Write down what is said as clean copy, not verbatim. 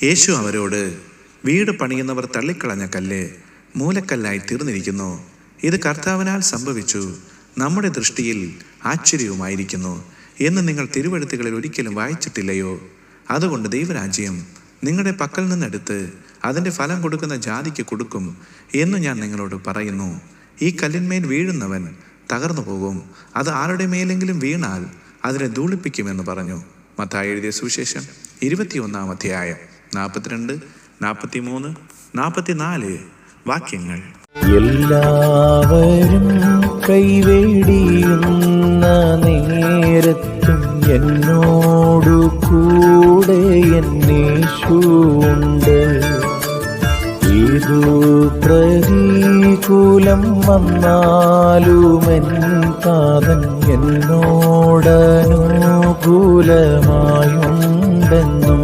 യേശു അവരോട്, വീട് പണിയുന്നവർ തള്ളിക്കളഞ്ഞ കല്ല് മൂലക്കല്ലായി തീർന്നിരിക്കുന്നു. ഇത് കർത്താവിനാൽ സംഭവിച്ചു, നമ്മുടെ ദൃഷ്ടിയിൽ ആശ്ചര്യവുമായിരിക്കുന്നു എന്ന് നിങ്ങൾ തിരുവെഴുത്തുകളിൽ ഒരിക്കലും വായിച്ചിട്ടില്ലയോ? അതുകൊണ്ട് ദൈവരാജ്യം നിങ്ങളുടെ പക്കൽ നിന്നെടുത്ത് അതിൻ്റെ ഫലം കൊടുക്കുന്ന ജാതിക്ക് കൊടുക്കും എന്ന് ഞാൻ നിങ്ങളോട് പറയുന്നു. ഈ കല്ലിന്മേൽ വീഴുന്നവൻ തകർന്നു പോകും, അത് ആരുടെ മേലെങ്കിലും വീണാൽ അതിനെ ധൂളിപ്പിക്കുമെന്ന് പറഞ്ഞു. മത്തായി എഴുതിയ സുവിശേഷം 21-ാം അധ്യായം 42, 43, 44 വാക്യങ്ങൾ. എല്ലാവരും കൈവേടിയുന്ന നേരത്തും എന്നോടു കൂടെ എന്നേശുണ്ട്. ഏതു പ്രതികൂലം വന്നാലുമെൻ താതൻ എന്നോടനുകൂലമായുണ്ടെന്നും